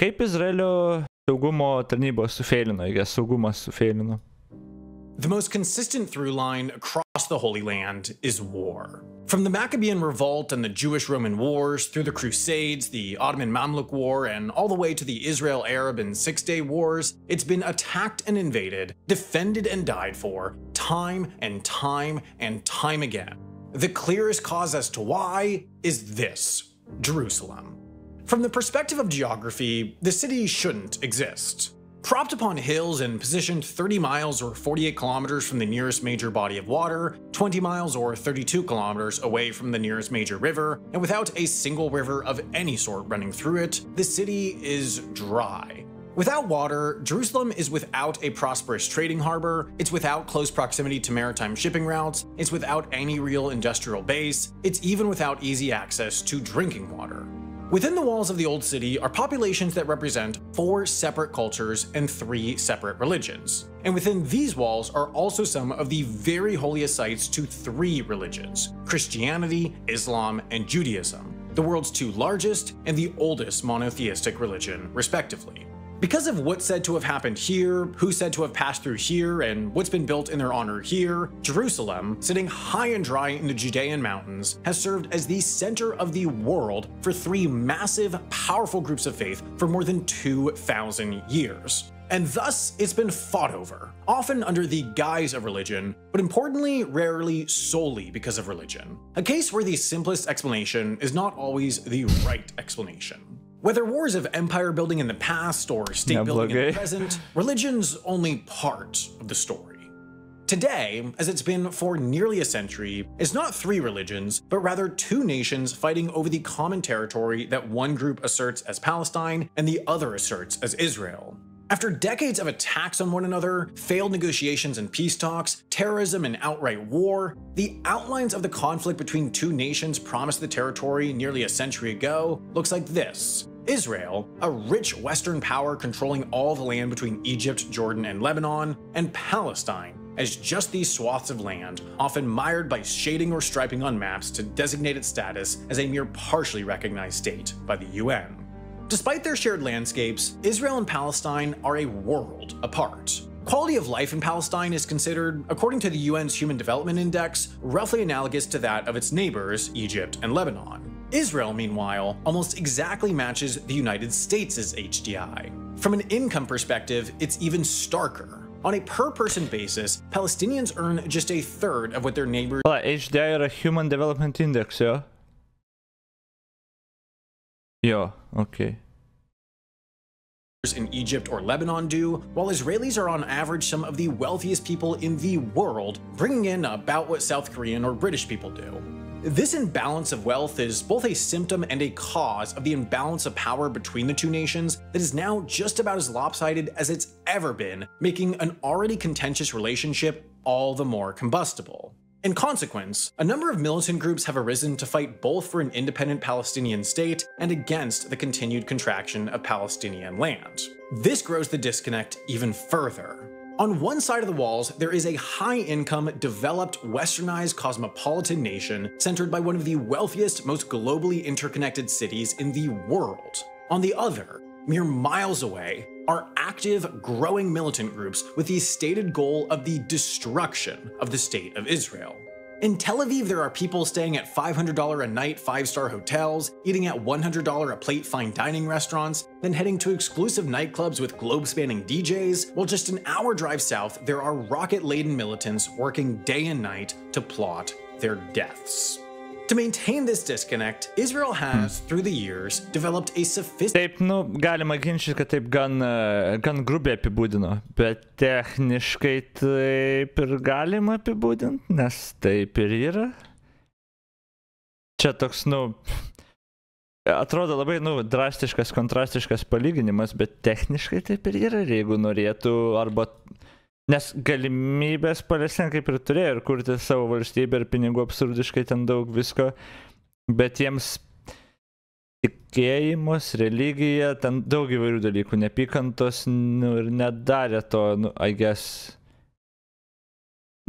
Kaip Izraelio saugumo tarnybos sufeilino, saugumas sufeilino? The most consistent through line across the Holy Land is war. From the Maccabean Revolt and the Jewish-Roman Wars, through the Crusades, the Ottoman-Mamluk War, and all the way to the Israel-Arab and Six-Day Wars, it's been attacked and invaded, defended and died for, time and time and time again. The clearest cause as to why is this: Jerusalem. From the perspective of geography, the city shouldn't exist. Propped upon hills and positioned 30 miles or 48 kilometers from the nearest major body of water, 20 miles or 32 kilometers away from the nearest major river, and without a single river of any sort running through it, the city is dry. Without water, Jerusalem is without a prosperous trading harbor, it's without close proximity to maritime shipping routes, it's without any real industrial base, it's even without easy access to drinking water. Within the walls of the Old City are populations that represent 4 separate cultures and 3 separate religions. And within these walls are also some of the very holiest sites to 3 religions: Christianity, Islam, and Judaism, the world's 2 largest and the oldest monotheistic religion, respectively. Because of what's said to have happened here, who's said to have passed through here, and what's been built in their honor here, Jerusalem, sitting high and dry in the Judean mountains, has served as the center of the world for 3 massive, powerful groups of faith for more than 2,000 years. And thus, it's been fought over, often under the guise of religion, but importantly, rarely solely because of religion. A case where the simplest explanation is not always the right explanation. Whether wars of empire building in the past or state building in the present, religion's only part of the story. Today, as it's been for nearly a century, it's not 3 religions, but rather 2 nations fighting over the common territory that one group asserts as Palestine and the other asserts as Israel. After decades of attacks on one another, failed negotiations and peace talks, terrorism and outright war, the outlines of the conflict between 2 nations promised the territory nearly a century ago looks like this. Israel, a rich Western power controlling all the land between Egypt, Jordan, and Lebanon, and Palestine, as just these swaths of land, often mired by shading or striping on maps to designate its status as a mere partially recognized state by the UN. Despite their shared landscapes, Israel and Palestine are a world apart. Quality of life in Palestine is considered, according to the UN's Human Development Index, roughly analogous to that of its neighbors, Egypt and Lebanon. Israel, meanwhile, almost exactly matches the United States' HDI. From an income perspective, it's even starker. On a per-person basis, Palestinians earn just a third of what their neighbors— HDI yra Human Development Index, jo? Jo, okay. in Egypt or Lebanon do, while Israelis are on average some of the wealthiest people in the world, bringing in about what South Korean or British people do. This imbalance of wealth is both a symptom and a cause of the imbalance of power between the 2 nations that is now just about as lopsided as it's ever been, making an already contentious relationship all the more combustible. In consequence, a number of militant groups have arisen to fight both for an independent Palestinian state and against the continued contraction of Palestinian land. This grows the disconnect even further. On one side of the walls, there is a high-income, developed, westernized cosmopolitan nation centered by one of the wealthiest, most globally interconnected cities in the world. On the other, mere miles away, are active, growing militant groups with the stated goal of the destruction of the State of Israel. In Tel Aviv, there are people staying at $500 a night 5-star hotels, eating at $100 a plate fine dining restaurants, then heading to exclusive nightclubs with globe-spanning DJs, while just an hour drive south, there are rocket-laden militants working day and night to plot their deaths. To maintain this disconnect, Israel has, through the years, developed a sophisticated— Taip, galima ginčyti, kad taip gan grubiai apibūdino, bet techniškai taip ir galima apibūdinti, nes taip ir yra. Čia toks, atrodo labai, drastiškas, kontrastiškas palyginimas, bet techniškai taip ir yra, ir jeigu norėtų, arba... Nes galimybės Palestina kaip ir turėjo ir kurti savo valstybę ir pinigų absurdiškai ten daug visko, bet jiems tikėjimas, religija, ten daug įvairių dalykų, nepykantos ir nedarė to, I guess.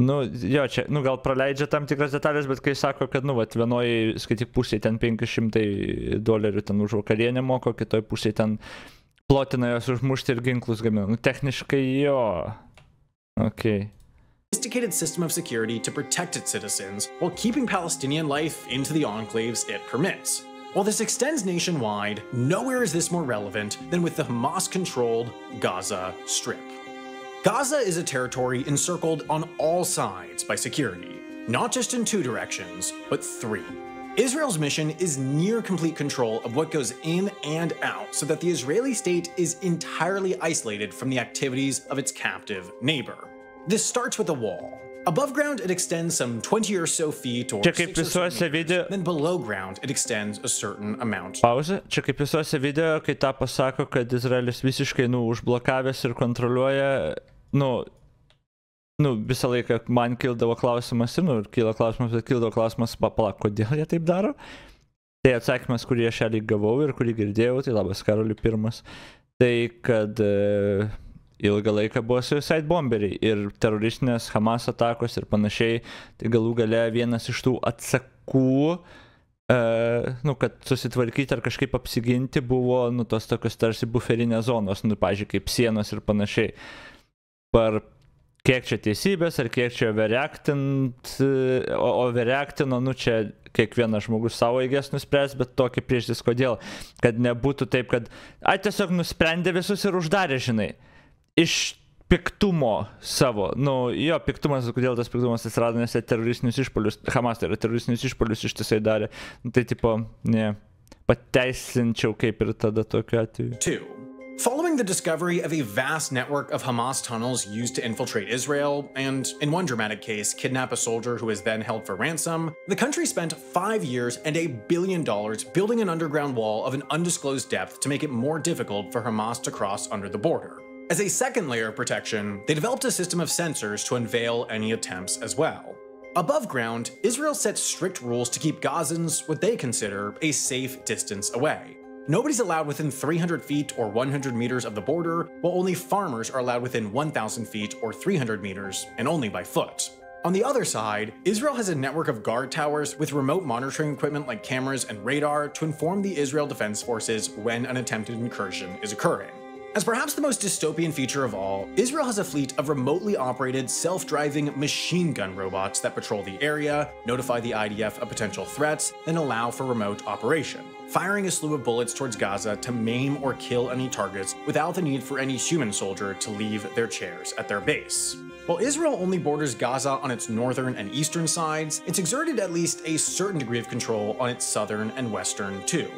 Jo, čia, gal praleidžia tam tikras detalės, bet kai sako, kad, vienoje, skaityk, pusėje ten $500 ten už vakarienę moko, kitoje pusėje ten plotina jos užmušti ir ginklus gamina. Nu, techniškai jo. Okay. Sophisticated system of security to protect its citizens while keeping Palestinian life into the enclaves it permits. While this extends nationwide, nowhere is this more relevant than with the Hamas-controlled Gaza Strip. Gaza is a territory encircled on all sides by security, not just in 2 directions, but 3. Israel's mission is near complete control of what goes in and out so that the Israeli state is entirely isolated from the activities of its captive neighbor. This starts with a wall. Above ground, it extends some 20 or so feet or 6 or so meters. Then below ground, it extends a certain amount. Pauzė. Čia kaip visuose video, kai tą pasako, kad Izraelis visiškai, užblokavęs ir kontroliuoja, visą laiką man kildavo klausimas ir, kyla klausimas, bet kildavo klausimas, palauk, kodėl jie taip daro? Tai atsakymas, kurį aš šį gavau ir kurį girdėjau, tai labas Karaliu pirmas, tai kad ilgą laiką buvo suicide bomberiai ir teroristinės Hamas atakos ir panašiai, tai galų gale vienas iš tų atsakų, kad susitvarkyti ar kažkaip apsiginti buvo, tos tokios tarsi buferinės zonos, pavyzdžiui, kaip sienos ir panašiai. Kiek čia teisybės, ar kiek čia overreactint, overreactino, čia kiekvienas žmogus savo eigės nuspręs, bet tokį priežastis kodėl, kad nebūtų taip, kad tiesiog nusprendė visus ir uždarė, žinai. Iš piktumo savo, jo piktumas, kodėl tas piktumas atsirado, nes jie teroristinius išpolius, Hamas tai yra teroristinius išpolius ištisai darė, tai tipo, pateisinčiau kaip ir tada tokiu atveju. 2. Following the discovery of a vast network of Hamas tunnels used to infiltrate Israel, and in one dramatic case, kidnap a soldier who was then held for ransom, the country spent 5 years and $1 billion building an underground wall of an undisclosed depth to make it more difficult for Hamas to cross under the border. As a second layer of protection, they developed a system of sensors to unveil any attempts as well. Above ground, Israel sets strict rules to keep Gazans what they consider a safe distance away. Nobody's allowed within 300 feet or 100 meters of the border, while only farmers are allowed within 1,000 feet or 300 meters, and only by foot. On the other side, Israel has a network of guard towers with remote monitoring equipment like cameras and radar to inform the Israel Defense Forces when an attempted incursion is occurring. As perhaps the most dystopian feature of all, Israel has a fleet of remotely operated, self-driving machine gun robots that patrol the area, notify the IDF of potential threats, then allow for remote operation, firing a slew of bullets towards Gaza to maim or kill any targets without the need for any human soldier to leave their chairs at their base. While Israel only borders Gaza on its northern and eastern sides, it's exerted at least a certain degree of control on its southern and western too.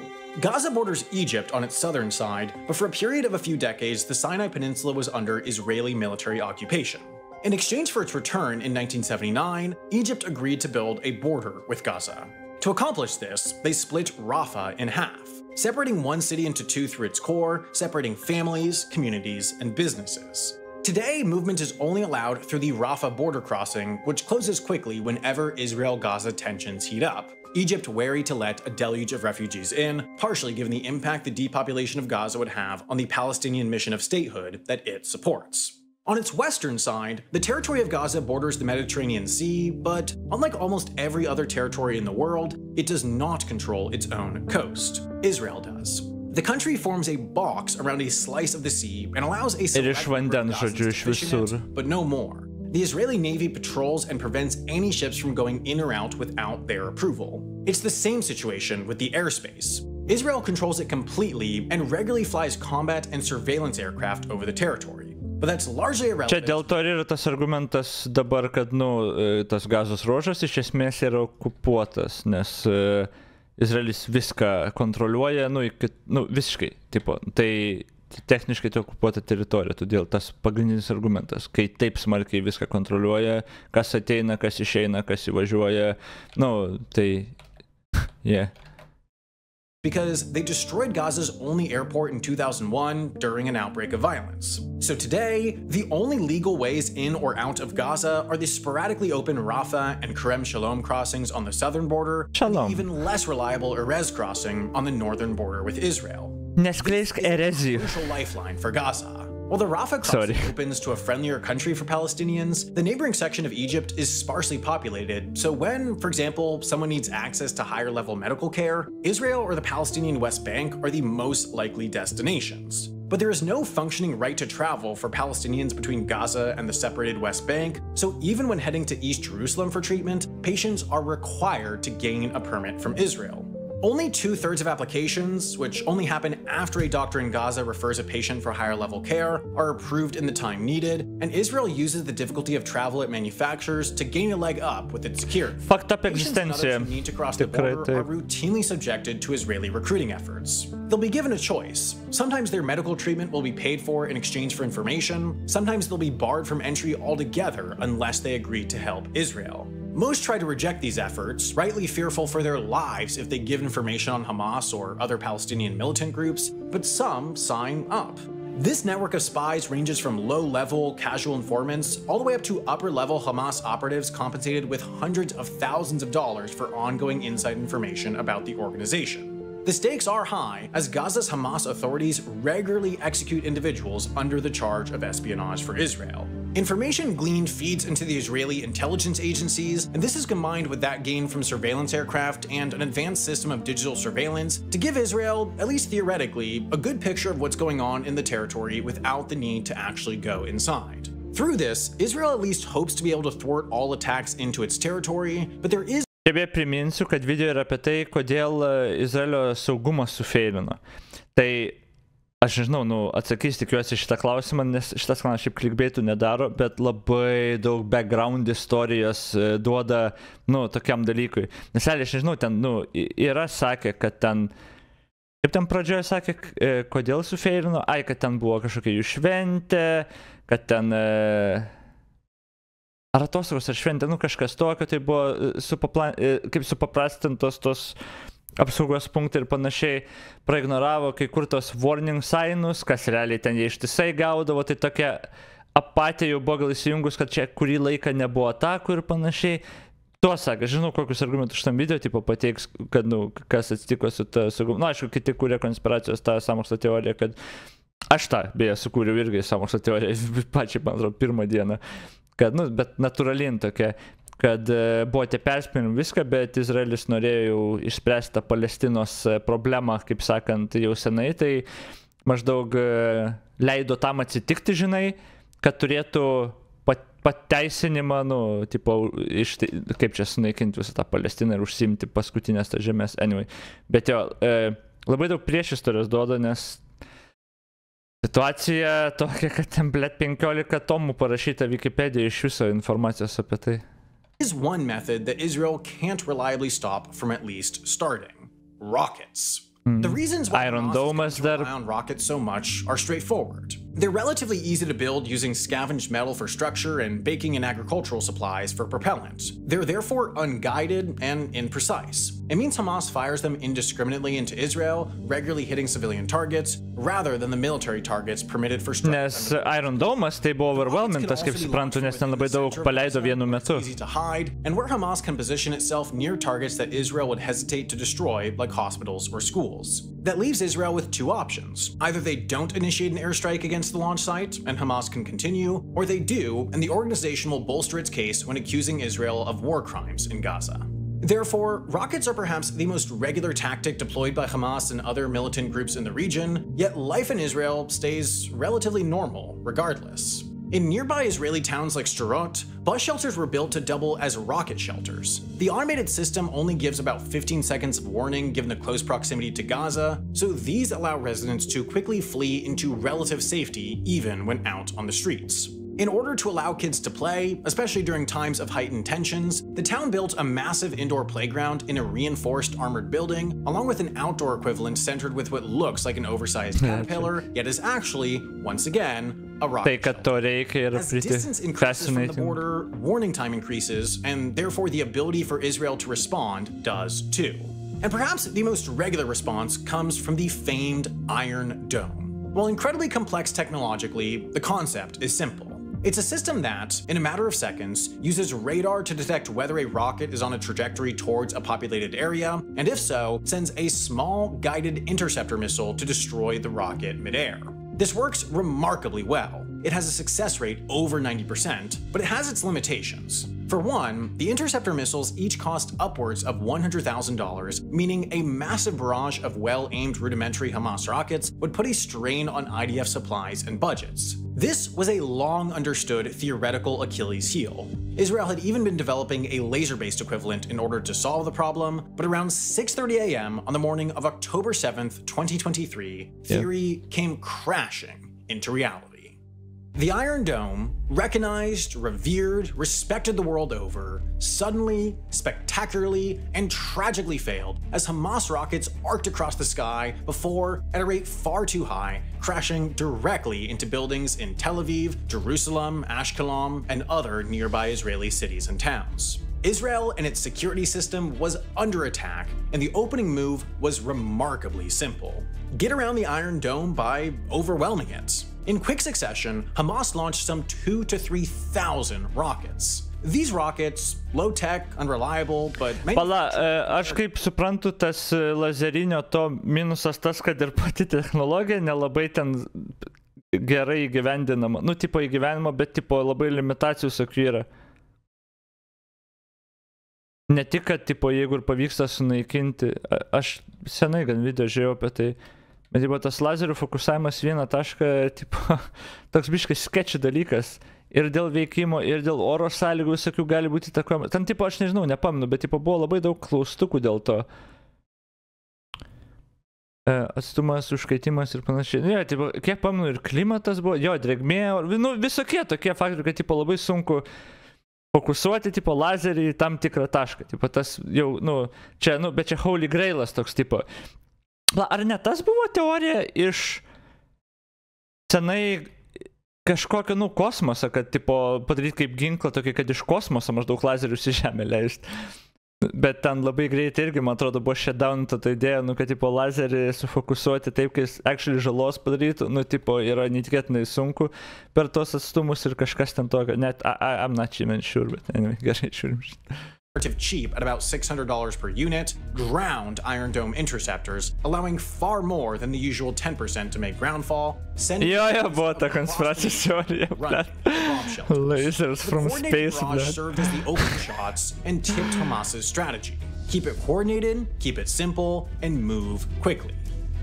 Gaza borders Egypt on its southern side, but for a period of a few decades, the Sinai Peninsula was under Israeli military occupation. In exchange for its return in 1979, Egypt agreed to build a border with Gaza. To accomplish this, they split Rafah in half, separating one city into 2 through its core, separating families, communities, and businesses. Today, movement is only allowed through the Rafah border crossing, which closes quickly whenever Israel-Gaza tensions heat up, Egypt wary to let a deluge of refugees in, partially given the impact the depopulation of Gaza would have on the Palestinian mission of statehood that it supports. On its western side, the territory of Gaza borders the Mediterranean Sea, but unlike almost every other territory in the world, it does not control its own coast. Israel does. The country forms a box around a slice of the sea and allows a select number of Gazans to fish in it, but no more. The Israeli Navy patrols and prevents any ships from going in or out without their approval. It's the same situation with the airspace. Israel controls it completely and regularly flies combat and surveillance aircraft over the territory. But that's largely irrelevant. Čia dėl to yra tas argumentas dabar, kad, tas Gazos ruožas iš esmės yra okupuotas, nes Izraelis viską kontroliuoja, visiškai, tipo, tai techniškai tai okupuota teritorija, todėl tas pagrindinis argumentas, kai taip smarkiai viską kontroliuoja, kas ateina, kas išeina, kas įvažiuoja, tai, yeah. Because they destroyed Gaza's only airport in 2001 during an outbreak of violence. So today, the only legal ways in or out of Gaza are the sporadically open Rafah and Kerem Shalom crossings on the southern border, and the even less reliable Erez crossing on the northern border with Israel. Neskleisk erezijų. It's a crucial lifeline for Gaza. While the Rafah crossing opens to a friendlier country for Palestinians, the neighboring section of Egypt is sparsely populated, so when, for example, someone needs access to higher-level medical care, Israel or the Palestinian West Bank are the most likely destinations. But there is no functioning right to travel for Palestinians between Gaza and the separated West Bank, so even when heading to East Jerusalem for treatment, patients are required to gain a permit from Israel. Only 2/3 of applications, which only happen after a doctor in Gaza refers a patient for higher level care, are approved in the time needed, and Israel uses the difficulty of travel at manufacturers to gain a leg up with its security. Fucked up Patients and others existencia. who need to cross the border are routinely subjected to Israeli recruiting efforts. They'll be given a choice. Sometimes their medical treatment will be paid for in exchange for information, sometimes they'll be barred from entry altogether unless they agree to help Israel. Most try to reject these efforts, rightly fearful for their lives if they give information on Hamas or other Palestinian militant groups, but some sign up. This network of spies ranges from low-level casual informants all the way up to upper-level Hamas operatives compensated with hundreds of thousands of dollars for ongoing inside information about the organization. The stakes are high, as Gaza's Hamas authorities regularly execute individuals under the charge of espionage for Israel. Information gleaned feeds into the Israeli intelligence agencies, and this is combined with that gained from surveillance aircraft and an advanced system of digital surveillance to give Israel, at least theoretically, a good picture of what's going on in the territory without the need to actually go inside. Through this, Israel at least hopes to be able to thwart all attacks into its territory, but there is Čia priminsiu, kad video yra apie tai, kodėl Izraelio saugumas sufeilino. Tai aš nežinau, atsakys tikiuosi šitą klausimą, nes šitas kanalas šiaip clickbaitų nedaro, bet labai daug background istorijos duoda, tokiam dalykui. Nes realiai, aš nežinau, ten, yra sakė, kad ten, kaip ten pradžioje sakė, kodėl sufeilino, kad ten buvo kažkokia jų šventė, kad ten... Ar atostogos ar šventė, kažkas tokio, tai buvo kaip supaprastintos tos apsaugos punktai ir panašiai, praignoravo kai kur tos warning signus, kas realiai ten jie ištisai gaudavo, tai tokia apatija jau buvo gal įsijungus, kad čia kurį laiką nebuvo atakų ir panašiai. Tuo sakė, žinau, kokius argumentus šitam video pateiks, kad, kas atsitiko su ta saugumu. Aišku, kiti kūrė konspiracijos tą sąmokslo teoriją, kad aš tą, beje, sukūriau irgi sąmokslo teoriją, pačiai, man atrodo, pirmą dieną. Kad, bet natūralin tokia, kad buvo tie perspėjimai viską, bet Izraelis norėjo jau išspręsti tą Palestinos problemą, kaip sakant, jau senai, tai maždaug leido tam atsitikti, žinai, kad turėtų pateisinimą, kaip čia sunaikinti visą tą Palestiną ir užsiimti paskutinės tą žemės, anyway. Bet jo, labai daug priešistorijos duoda, nes situacija tokia, kad ten, 15 tomų parašyta Wikipedija iš viso informacijos apie tai. Is one method that Israel can't reliably stop from at least starting: rockets. The reasons why Hamas rely on rockets so much are straightforward. They're relatively easy to build using scavenged metal for structure and baking and agricultural supplies for propellant. They're therefore unguided and imprecise. It means Hamas fires them indiscriminately into Israel, regularly hitting civilian targets, rather than the military targets permitted for strike. Nes Iron Dome'as tai buvo overwhelmintas, kaip suprantu, nes ten labai daug paleido vienu metu. Easy to hide, and where Hamas can position itself near targets that Israel would hesitate to destroy, like hospitals or schools. That leaves Israel with two options. Either they don't initiate an airstrike against the launch site, and Hamas can continue, or they do, and the organization will bolster its case when accusing Israel of war crimes in Gaza. Therefore, rockets are perhaps the most regular tactic deployed by Hamas and other militant groups in the region, yet life in Israel stays relatively normal regardless. In nearby Israeli towns like Sderot, bus shelters were built to double as rocket shelters. The automated system only gives about 15 seconds of warning given the close proximity to Gaza, so these allow residents to quickly flee into relative safety even when out on the streets. In order to allow kids to play, especially during times of heightened tensions, the town built a massive indoor playground in a reinforced armored building, along with an outdoor equivalent centered with what looks like an oversized caterpillar, yet is actually, once again, a rocket shelter. As distance increases from the border, warning time increases, and therefore the ability for Israel to respond does too. And perhaps the most regular response comes from the famed Iron Dome. While incredibly complex technologically, the concept is simple. It's a system that, in a matter of seconds, uses radar to detect whether a rocket is on a trajectory towards a populated area, and if so, sends a small guided interceptor missile to destroy the rocket midair. This works remarkably well. It has a success rate over 90%, but it has its limitations. For one, the interceptor missiles each cost upwards of $100,000, meaning a massive barrage of well-aimed rudimentary Hamas rockets would put a strain on IDF supplies and budgets. This was a long understood theoretical Achilles heel. Israel had even been developing a laser-based equivalent in order to solve the problem, but around 6:30 a.m. on the morning of October 7th, 2023, theory came crashing into reality. The Iron Dome, recognized, revered, respected the world over, suddenly, spectacularly, and tragically failed as Hamas rockets arced across the sky before, at a rate far too high, crashing directly into buildings in Tel Aviv, Jerusalem, Ashkelon, and other nearby Israeli cities and towns. Israel and its security system was under attack, and the opening move was remarkably simple. Get around the Iron Dome by overwhelming it. In quick succession, Hamas launched some 2,000 to 3,000 rockets. These rockets, low-tech, unreliable, but... Pala, aš kaip suprantu, tas lazerinio to minusas tas, kad ir pati technologija nelabai ten gerai įgyvendinama. Nu, tipo įgyvenimo, bet tipo labai limitacijų visokių yra. Ne tik, kad tipo, jeigu ir pavyksta sunaikinti, aš senai gan video žiūrėjau apie tai, bet tipo, tas lazerių fokusavimas vieną tašką, tipo, toks biškai sketchy dalykas. Ir dėl veikimo, ir dėl oro sąlygų visokių gali būti įtakojama. Ten tipo, aš nežinau, nepamenu, bet tipo, buvo labai daug klaustukų dėl to. Atstumas, užkaitimas ir panašiai. Nu, jo, tipo, kiek pamenu, ir klimatas buvo, jo, drėgmė, nu, visokie tokie faktoriai, kad tipo, labai sunku fokusuoti, tipo, lazerį į tam tikrą tašką. Tipo, tas jau, nu, čia, nu, bet čia Holy Grailas toks, tipo. Ar ne tas buvo teorija iš senai kažkokio, nu, kosmoso, kad, tipo, padaryti kaip ginklą tokį, kad iš kosmoso maždaug lazerius į žemę leist. Bet ten labai greitai irgi, man atrodo, buvo shutdowninta ta idėja, nu, kad, tipo, lazerį sufokusuoti taip, kad jis actually žalos padarytų, nu, tipo, yra neįtikėtinai sunku per tos atstumus ir kažkas ten tokio, net, I'm not even sure, but anyway, gerai, sure. Cheap at about $600 per unit, ground Iron Dome interceptors, allowing far more than the usual 10% to make groundfall, sending buvo ta konspiracijos teorija, blet. Lasers from space, blet. Served as the open shots and tipped Hamas's strategy. Keep it coordinated, keep it simple, and move quickly.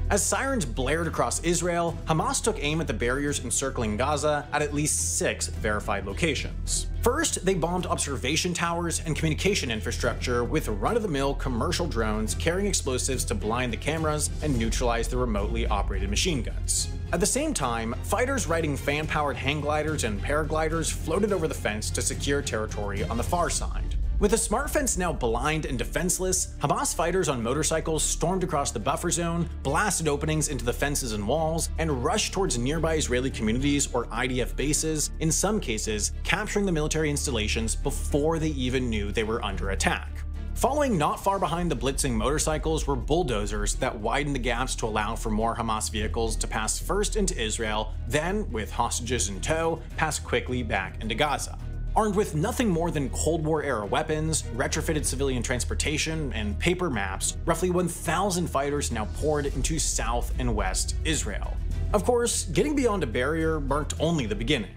As sirens blared across Israel, Hamas took aim at the barriers encircling Gaza at least 6 verified locations. First, they bombed observation towers and communication infrastructure with run-of-the-mill commercial drones carrying explosives to blind the cameras and neutralize the remotely operated machine guns. At the same time, fighters riding fan-powered hang gliders and paragliders floated over the fence to secure territory on the far side. With the smart fence now blind and defenseless, Hamas fighters on motorcycles stormed across the buffer zone, blasted openings into the fences and walls, and rushed towards nearby Israeli communities or IDF bases, in some cases capturing the military installations before they even knew they were under attack. Following not far behind the blitzing motorcycles were bulldozers that widened the gaps to allow for more Hamas vehicles to pass first into Israel, then, with hostages in tow, pass quickly back into Gaza. Armed with nothing more than Cold War-era weapons, retrofitted civilian transportation, and paper maps, roughly 1,000 fighters now poured into South and West Israel. Of course, getting beyond a barrier marked only the beginning.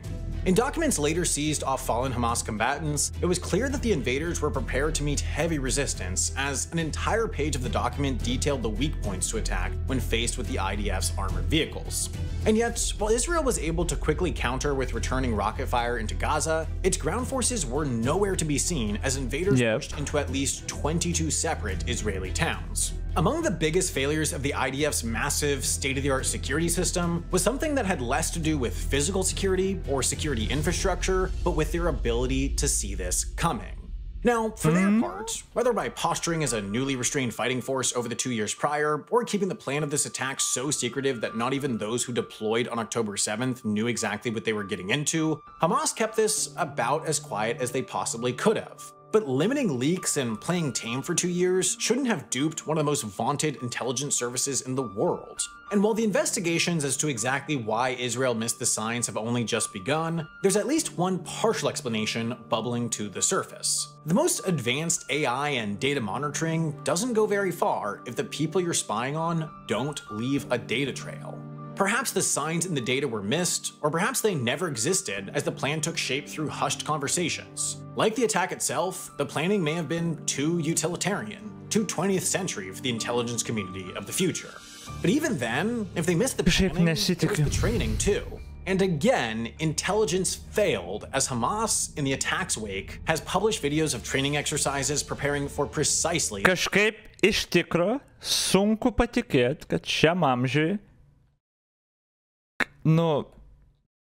In documents later seized off fallen Hamas combatants, it was clear that the invaders were prepared to meet heavy resistance, as an entire page of the document detailed the weak points to attack when faced with the IDF's armored vehicles. And yet, while Israel was able to quickly counter with returning rocket fire into Gaza, its ground forces were nowhere to be seen as invaders pushed into at least 22 separate Israeli towns. Among the biggest failures of the IDF's massive, state-of-the-art security system was something that had less to do with physical security or security infrastructure, but with their ability to see this coming. Now, for their part, whether by posturing as a newly restrained fighting force over the 2 years prior, or keeping the plan of this attack so secretive that not even those who deployed on October 7th knew exactly what they were getting into, Hamas kept this about as quiet as they possibly could have. But limiting leaks and playing tame for 2 years shouldn't have duped one of the most vaunted intelligence services in the world. And while the investigations as to exactly why Israel missed the signs have only just begun, there's at least one partial explanation bubbling to the surface. The most advanced AI and data monitoring doesn't go very far if the people you're spying on don't leave a data trail. Perhaps the signs in the data were missed, or perhaps they never existed as the plan took shape through hushed conversations. Like the attack itself, the planning may have been too utilitarian, too 20th century for the intelligence community of the future. But even then, if they missed the planning, it was the training too. And again, intelligence failed as Hamas, in the attack's wake, has published videos of training exercises preparing for precisely... Kažkaip iš tikro sunku patikėti, kad šiam amžiui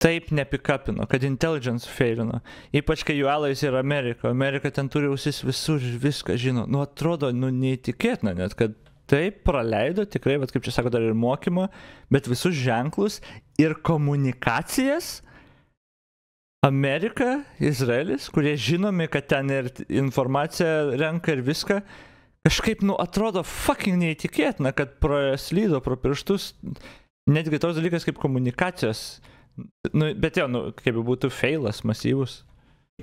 taip nepikapino, kad intelligence failino. Ypač kai jų allies yra Amerika. Amerika ten turi ausis visur ir viską žino. Atrodo, neįtikėtina net, kad taip praleido tikrai, bet kaip čia sako, dar ir mokymo, bet visus ženklus ir komunikacijas Amerika, Izraelis, kurie žinomi, kad ten ir informaciją renka ir viską, kažkaip, atrodo fucking neįtikėtina, kad praslydo pro pirštus netgi toks dalykas kaip komunikacijos. Bet jo, kaip būtų failas masyvus.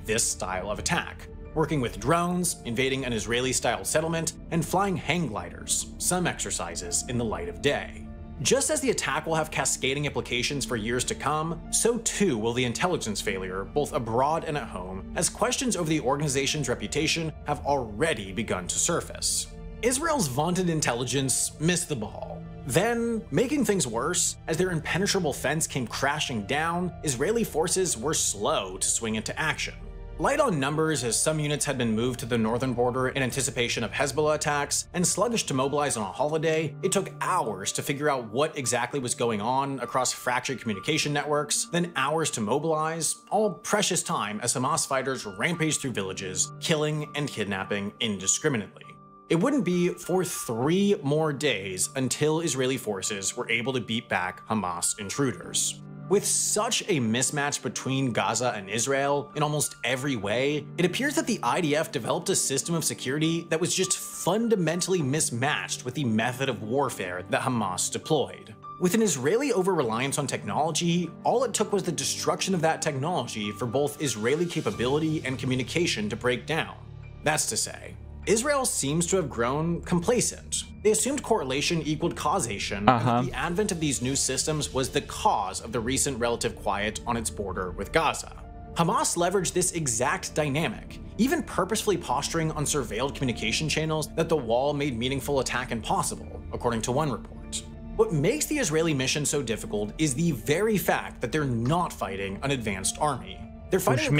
This style of attack, working with drones, invading an Israeli-style settlement, and flying hang gliders, some exercises in the light of day. Just as the attack will have cascading implications for years to come, so too will the intelligence failure, both abroad and at home, as questions over the organization's reputation have already begun to surface. Israel's vaunted intelligence missed the ball. Then, making things worse, as their impenetrable fence came crashing down, Israeli forces were slow to swing into action. Light on numbers as some units had been moved to the northern border in anticipation of Hezbollah attacks, and sluggish to mobilize on a holiday, it took hours to figure out what exactly was going on across fractured communication networks, then hours to mobilize, all precious time as Hamas fighters rampaged through villages, killing and kidnapping indiscriminately. It wouldn't be for 3 more days until Israeli forces were able to beat back Hamas intruders. With such a mismatch between Gaza and Israel in almost every way, it appears that the IDF developed a system of security that was just fundamentally mismatched with the method of warfare that Hamas deployed. With an Israeli over-reliance on technology, all it took was the destruction of that technology for both Israeli capability and communication to break down. That's to say, Israel seems to have grown complacent. They assumed correlation equaled causation, and that the advent of these new systems was the cause of the recent relative quiet on its border with Gaza. Hamas leveraged this exact dynamic, even purposefully posturing on surveilled communication channels that the wall made meaningful attack impossible, according to one report. What makes the Israeli mission so difficult is the very fact that they're not fighting an advanced army. They're fighting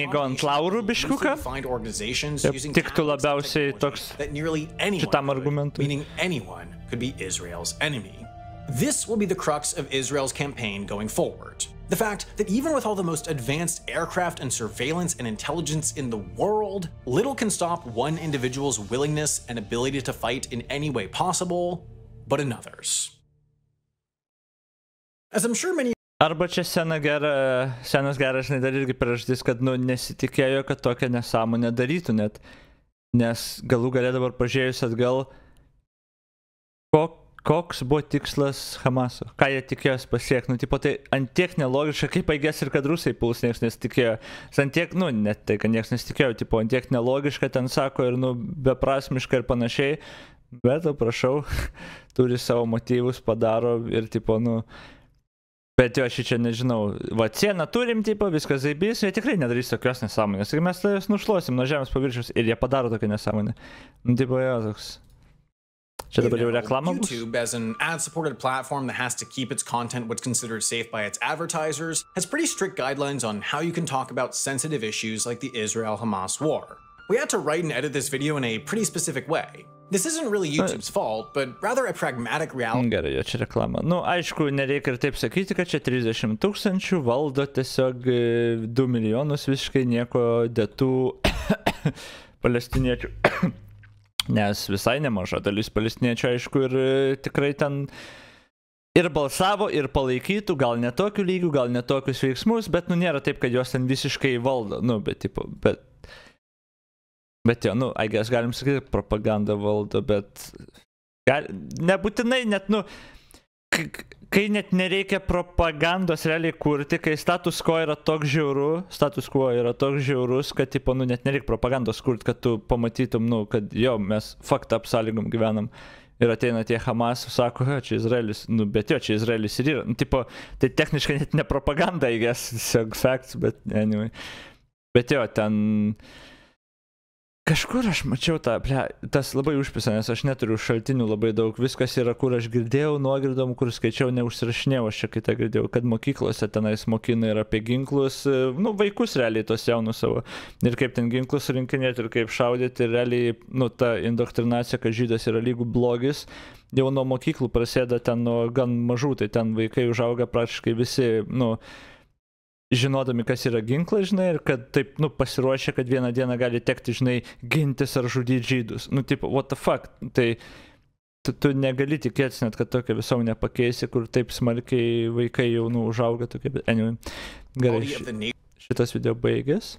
find organizations using that nearly anyone could, meaning anyone could be Israel's enemy. This will be the crux of Israel's campaign going forward. The fact that even with all the most advanced aircraft and surveillance and intelligence in the world, little can stop one individual's willingness and ability to fight in any way possible, but another's. As I'm sure many Arba čia senas geras dar irgi priežastis, kad nesitikėjo, kad tokią nesąmonę darytų net. Nes galų gale dabar pažiūrėjus atgal, koks buvo tikslas Hamaso, ką jie tikėjos pasiekti. Tipo, tai antiek nelogiška, kaip paigės ir kad rusai puls, nieks nesitikėjo. Antiek, net tai, kad nieks nesitikėjo, tipo, antiek nelogiška, ten sako, ir beprasmiška ir panašiai. Bet, prašau, turi savo motyvus, padaro ir tipo, Bet jo, aš čia nežinau, sieną turim, tipo, viskas zaibys, jie tikrai nedarys tokios nesąmonės. Ir mes jas nušluosim nuo žemės paviršiaus ir jie padaro tokią nesąmonę. Tipo, jo, toks. Čia dabar jau reklama bus. YouTube, as an ad-supported platform that has to keep its content what's considered safe by its advertisers, has pretty strict guidelines on how you can talk about sensitive issues like the Israel-Hamas war. We had to write and edit this video in a pretty specific way. This isn't really YouTube's fault, but rather a pragmatic reality. Gerai, jo, čia reklama. Aišku, nereikia ir taip sakyti, kad čia 30 000 valdo tiesiog 2 milijonus visiškai nieko dėtų palestiniečių. Nes visai nemaža dalis palestiniečių, aišku, ir tikrai ten ir balsavo, ir palaikytų, gal ne tokių lygių, gal ne tokius veiksmus, bet nėra taip, kad jos ten visiškai valdo. Bet jo, I guess galim sakyti, propaganda valdo, bet nebūtinai net, kai net nereikia propagandos realiai kurti, kai status quo yra toks žiaurus, kad, tipo, net nereikia propagandos kurti, kad tu pamatytum, kad jo, mes fucked up sąlygom gyvenam. ir ateina tie Hamas, sako, čia Izraelis, nu, bet jo, čia Izraelis ir yra. Nu, tipo, tai techniškai net ne propaganda, I guess, tiesiog facts, bet anyway. Bet jo, ten kažkur aš mačiau tas labai užpisa, nes aš neturiu šaltinių labai daug, viskas yra, kur aš girdėjau, nuogirdom, kur skaičiau, neužsirašinėjau, aš čia kitą girdėjau, kad mokyklose tenais mokina ir apie ginklus, nu, vaikus realiai tos jaunus savo, ir kaip ten ginklus rinkinėti, ir kaip šaudyti, ir realiai, nu, ta indoktrinacija, kad žydas yra lygų blogis, jau nuo mokyklų prasideda ten nuo gan mažų, tai ten vaikai užauga praktiškai visi, nu, žinodami, kas yra ginklas, žinai, ir kad taip, nu, pasiruošia, kad vieną dieną gali tekti, žinai, gintis ar žudyti žydus. Nu, tipo, what the fuck? Tai tu negali tikėtis net, kad tokia visuomenė pakeisi, kur taip smarkiai vaikai jau, nu, užauga tokia, bet anyway. Gerai, šitas video baigės.